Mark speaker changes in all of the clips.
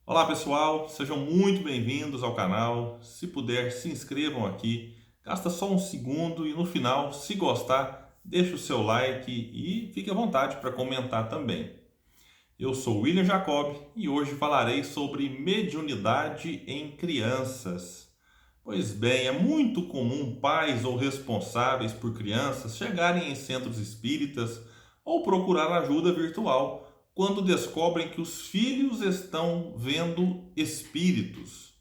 Speaker 1: Olá pessoal, sejam muito bem-vindos ao canal. Se puder, se inscrevam aqui. Gasta só um segundo e no final, se gostar, deixe o seu like e fique à vontade para comentar também. Eu sou William Jacob e hoje falarei sobre mediunidade em crianças. Pois bem, é muito comum pais ou responsáveis por crianças chegarem em centros espíritas ou procurar ajuda virtual quando descobrem que os filhos estão vendo espíritos.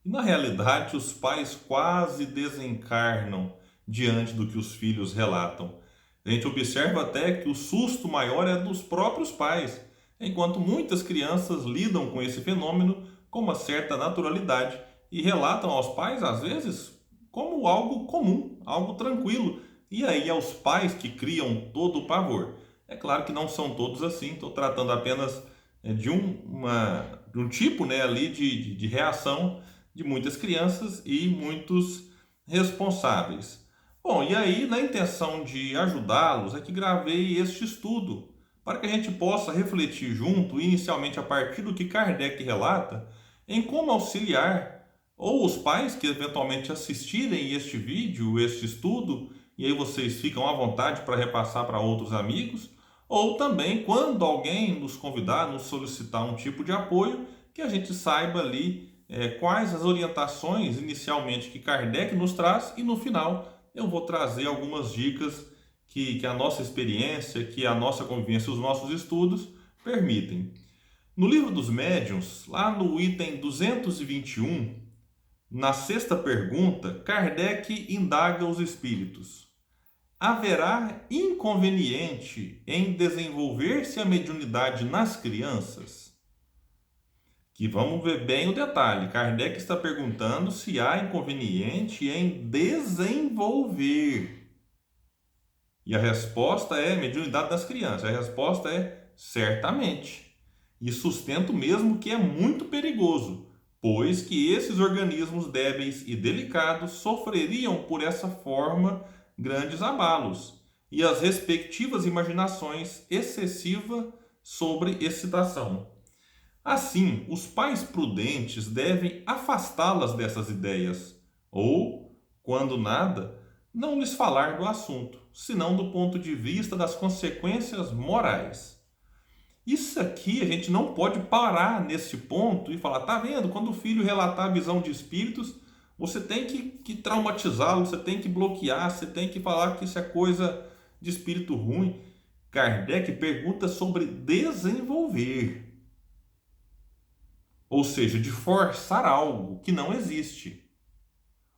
Speaker 1: E na realidade, os pais quase desencarnam diante do que os filhos relatam. A gente observa até que o susto maior é dos próprios pais, enquanto muitas crianças lidam com esse fenômeno com uma certa naturalidade e relatam aos pais, às vezes, como algo comum, algo tranquilo. E aí, aos pais que criam todo o pavor. É claro que não são todos assim, estou tratando apenas de um tipo, né, ali de reação de muitas crianças e muitos responsáveis. Bom, e aí, na intenção de ajudá-los, é que gravei este estudo, para que a gente possa refletir junto, inicialmente a partir do que Kardec relata, em como auxiliar ou os pais que eventualmente assistirem este vídeo, este estudo, e aí vocês ficam à vontade para repassar para outros amigos, ou também quando alguém nos convidar, nos solicitar um tipo de apoio, que a gente saiba ali quais as orientações inicialmente que Kardec nos traz e no final eu vou trazer algumas dicas que a nossa experiência, que a nossa convivência, os nossos estudos permitem. No livro dos médiuns, lá no item 221, na sexta pergunta, Kardec indaga os espíritos: haverá inconveniente em desenvolver-se a mediunidade nas crianças? Que vamos ver bem o detalhe. Kardec está perguntando se há inconveniente em desenvolver. E a resposta é mediunidade das crianças. A resposta é certamente. E sustento mesmo que é muito perigoso, pois que esses organismos débeis e delicados sofreriam por essa forma grandes abalos e as respectivas imaginações excessiva sobre excitação. Assim, os pais prudentes devem afastá-las dessas ideias, ou, quando nada, não lhes falar do assunto, senão do ponto de vista das consequências morais. Isso aqui a gente não pode parar nesse ponto e falar, tá vendo? Quando o filho relatar a visão de espíritos, você tem que traumatizá-lo, você tem que bloquear, você tem que falar que isso é coisa de espírito ruim. Kardec pergunta sobre desenvolver, ou seja, de forçar algo que não existe,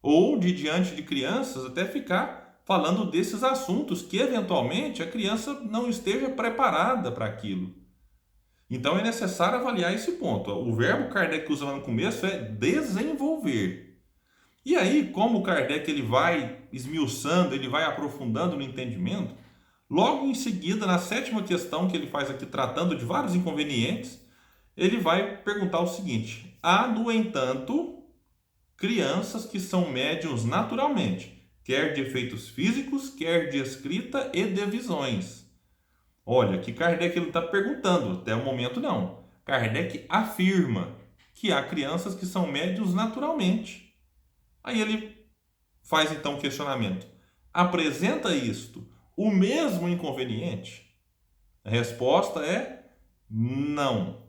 Speaker 1: ou de diante de crianças até ficar falando desses assuntos que eventualmente a criança não esteja preparada para aquilo. Então é necessário avaliar esse ponto. O verbo Kardec usa lá no começo é desenvolver. E aí, como o Kardec ele vai esmiuçando, ele vai aprofundando no entendimento, logo em seguida, na sétima questão que ele faz aqui, tratando de vários inconvenientes, ele vai perguntar o seguinte: há, no entanto, crianças que são médiuns naturalmente, quer de efeitos físicos, quer de escrita e de visões. Olha, que Kardec ele está perguntando, até o momento não. Kardec afirma que há crianças que são médiuns naturalmente. Aí ele faz então o questionamento: apresenta isto o mesmo inconveniente? A resposta é não.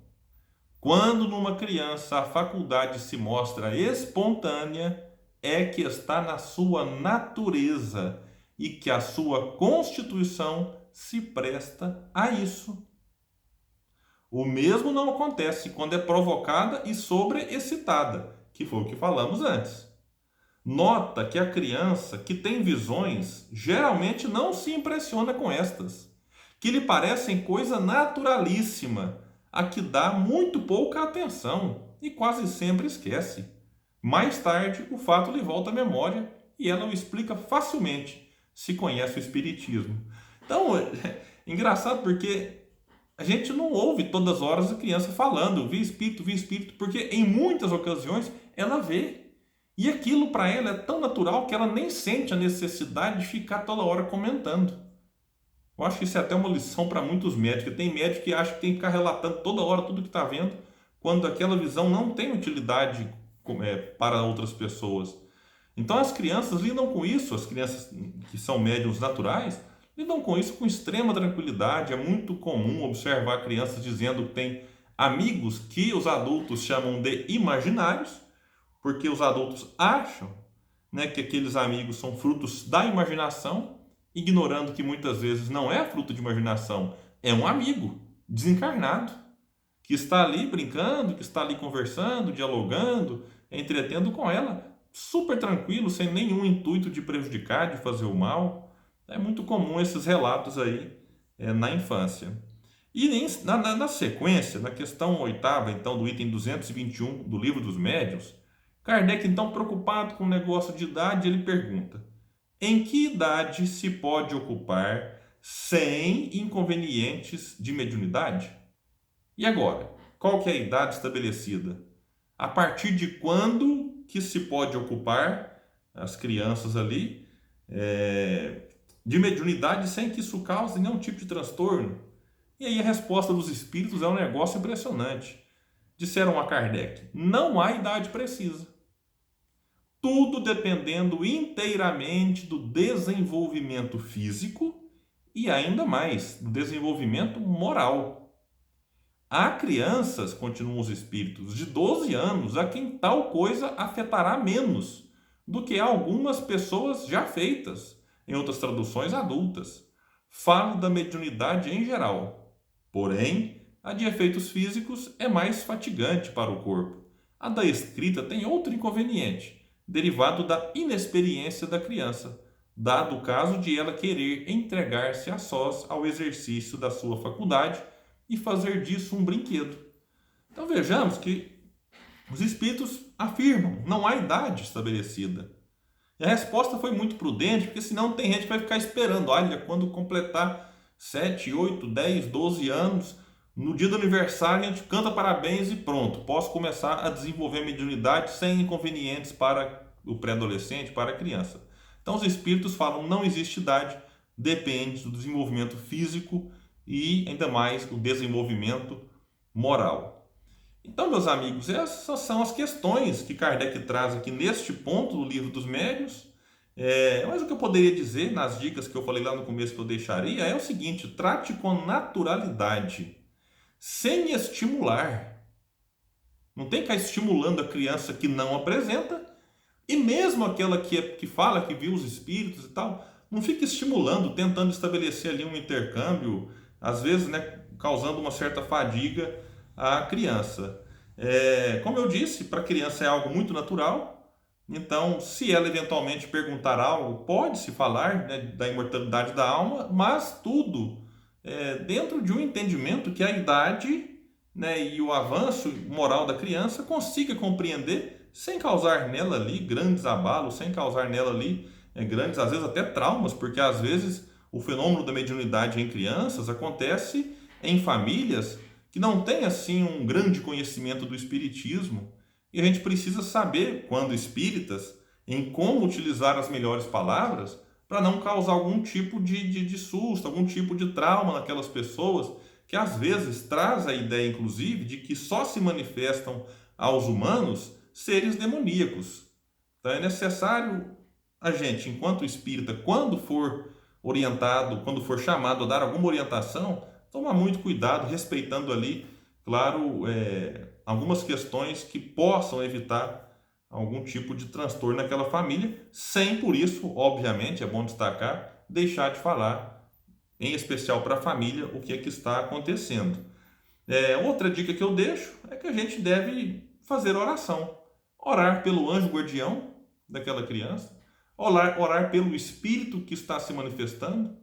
Speaker 1: Quando numa criança a faculdade se mostra espontânea, é que está na sua natureza e que a sua constituição se presta a isso. O mesmo não acontece quando é provocada e sobreexcitada, que foi o que falamos antes. Nota que a criança que tem visões geralmente não se impressiona com estas, que lhe parecem coisa naturalíssima, a que dá muito pouca atenção e quase sempre esquece. Mais tarde, o fato lhe volta à memória e ela o explica facilmente, se conhece o espiritismo. Então, é engraçado porque a gente não ouve todas as horas a criança falando, vi espírito, porque em muitas ocasiões ela vê. E aquilo para ela é tão natural que ela nem sente a necessidade de ficar toda hora comentando. Eu acho que isso é até uma lição para muitos médicos. Tem médico que acha que tem que ficar relatando toda hora tudo que está vendo, quando aquela visão não tem utilidade para outras pessoas. Então as crianças lidam com isso, as crianças que são médiuns naturais, lidam com isso com extrema tranquilidade. É muito comum observar crianças dizendo que tem amigos que os adultos chamam de imaginários, porque os adultos acham, né, que aqueles amigos são frutos da imaginação, ignorando que muitas vezes não é fruto de imaginação, é um amigo desencarnado, que está ali brincando, que está ali conversando, dialogando, entretendo com ela, super tranquilo, sem nenhum intuito de prejudicar, de fazer o mal. É muito comum esses relatos aí na infância. E na sequência, na questão oitava, então, do item 221 do Livro dos Médiuns, Kardec, então, preocupado com o negócio de idade, ele pergunta: em que idade se pode ocupar sem inconvenientes de mediunidade? E agora, qual que é a idade estabelecida? A partir de quando que se pode ocupar as crianças ali de mediunidade sem que isso cause nenhum tipo de transtorno? E aí a resposta dos espíritos é um negócio impressionante. Disseram a Kardec: não há idade precisa. Tudo dependendo inteiramente do desenvolvimento físico e ainda mais do desenvolvimento moral. Há crianças, continuam os espíritos, de 12 anos a quem tal coisa afetará menos do que algumas pessoas já feitas, em outras traduções, adultas. Falo da mediunidade em geral. Porém, a de efeitos físicos é mais fatigante para o corpo. A da escrita tem outro inconveniente, derivado da inexperiência da criança, dado o caso de ela querer entregar-se a sós ao exercício da sua faculdade e fazer disso um brinquedo. Então vejamos que os espíritos afirmam: não há idade estabelecida. E a resposta foi muito prudente, porque senão tem gente que vai ficar esperando. Olha, quando completar 7, 8, 10, 12 anos, no dia do aniversário a gente canta parabéns e pronto, posso começar a desenvolver mediunidade sem inconvenientes para o pré-adolescente, para a criança. Então os espíritos falam: não existe idade, depende do desenvolvimento físico e ainda mais o desenvolvimento moral. Então, meus amigos, essas são as questões que Kardec traz aqui neste ponto do Livro dos Médiuns. Mas o que eu poderia dizer nas dicas que eu falei lá no começo que eu deixaria é o seguinte: trate com naturalidade, sem estimular. Não tem que ficar estimulando a criança que não apresenta, e mesmo aquela que fala que viu os espíritos e tal, não fica estimulando, tentando estabelecer ali um intercâmbio, às vezes, né, causando uma certa fadiga à criança. Como eu disse, para a criança é algo muito natural. Então, se ela eventualmente perguntar algo, pode-se falar, né, da imortalidade da alma, mas tudo dentro de um entendimento que a idade, né, e o avanço moral da criança consiga compreender, sem causar nela ali grandes abalos, sem causar nela ali grandes, às vezes até traumas, porque às vezes o fenômeno da mediunidade em crianças acontece em famílias que não têm assim um grande conhecimento do espiritismo, e a gente precisa saber, quando espíritas, em como utilizar as melhores palavras para não causar algum tipo de susto, algum tipo de trauma naquelas pessoas, que às vezes traz a ideia, inclusive, de que só se manifestam aos humanos seres demoníacos. Então é necessário a gente, enquanto espírita, quando for orientado, quando for chamado a dar alguma orientação, tomar muito cuidado, respeitando ali, claro, algumas questões que possam evitar algum tipo de transtorno naquela família, sem por isso, obviamente, é bom destacar, deixar de falar, em especial para a família, o que é que está acontecendo. Outra dica que eu deixo é que a gente deve fazer oração. Orar pelo anjo guardião daquela criança, orar pelo espírito que está se manifestando.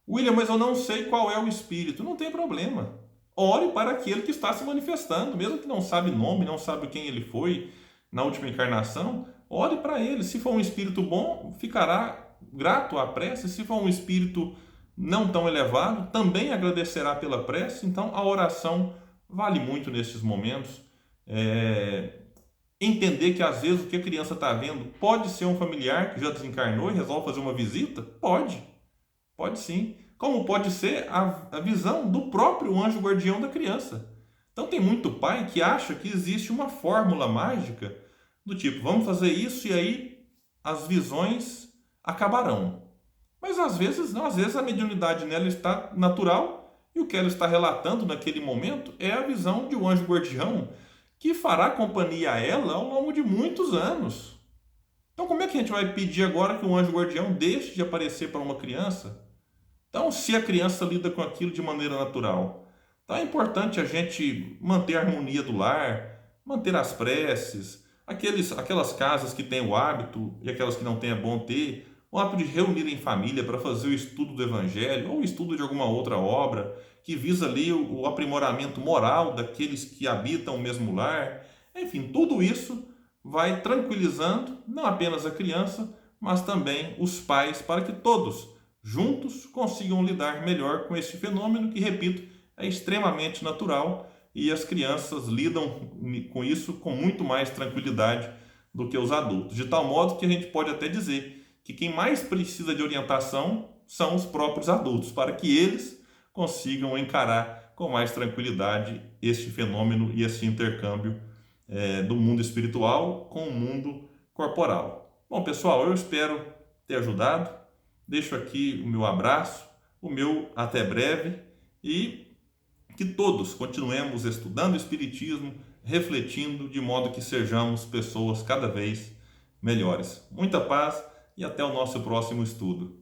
Speaker 1: William, mas eu não sei qual é o espírito. Não tem problema. Ore para aquele que está se manifestando, mesmo que não sabe nome, não sabe quem ele foi na última encarnação. Ore para ele. Se for um espírito bom, ficará grato à prece. Se for um espírito não tão elevado, também agradecerá pela prece. Então, a oração vale muito nesses momentos. Entender que às vezes o que a criança está vendo pode ser um familiar que já desencarnou e resolve fazer uma visita? Pode sim. Como pode ser a visão do próprio anjo guardião da criança. Então tem muito pai que acha que existe uma fórmula mágica do tipo, vamos fazer isso e aí as visões acabarão. Mas às vezes não, às vezes a mediunidade nela está natural e o que ela está relatando naquele momento é a visão de um anjo guardião que fará companhia a ela ao longo de muitos anos. Então como é que a gente vai pedir agora que o anjo guardião deixe de aparecer para uma criança? Então, se a criança lida com aquilo de maneira natural, então é importante a gente manter a harmonia do lar, manter as preces, aquelas casas que têm o hábito e aquelas que não têm é bom ter, o hábito de reunir em família para fazer o estudo do Evangelho ou o estudo de alguma outra obra que visa ali o aprimoramento moral daqueles que habitam o mesmo lar. Enfim, tudo isso vai tranquilizando não apenas a criança, mas também os pais, para que todos juntos consigam lidar melhor com esse fenômeno que, repito, é extremamente natural e as crianças lidam com isso com muito mais tranquilidade do que os adultos. De tal modo que a gente pode até dizer que quem mais precisa de orientação são os próprios adultos, para que eles consigam encarar com mais tranquilidade este fenômeno e esse intercâmbio do mundo espiritual com o mundo corporal. Bom, pessoal, eu espero ter ajudado. Deixo aqui o meu abraço, o meu até breve e que todos continuemos estudando o Espiritismo, refletindo de modo que sejamos pessoas cada vez melhores. Muita paz e até o nosso próximo estudo.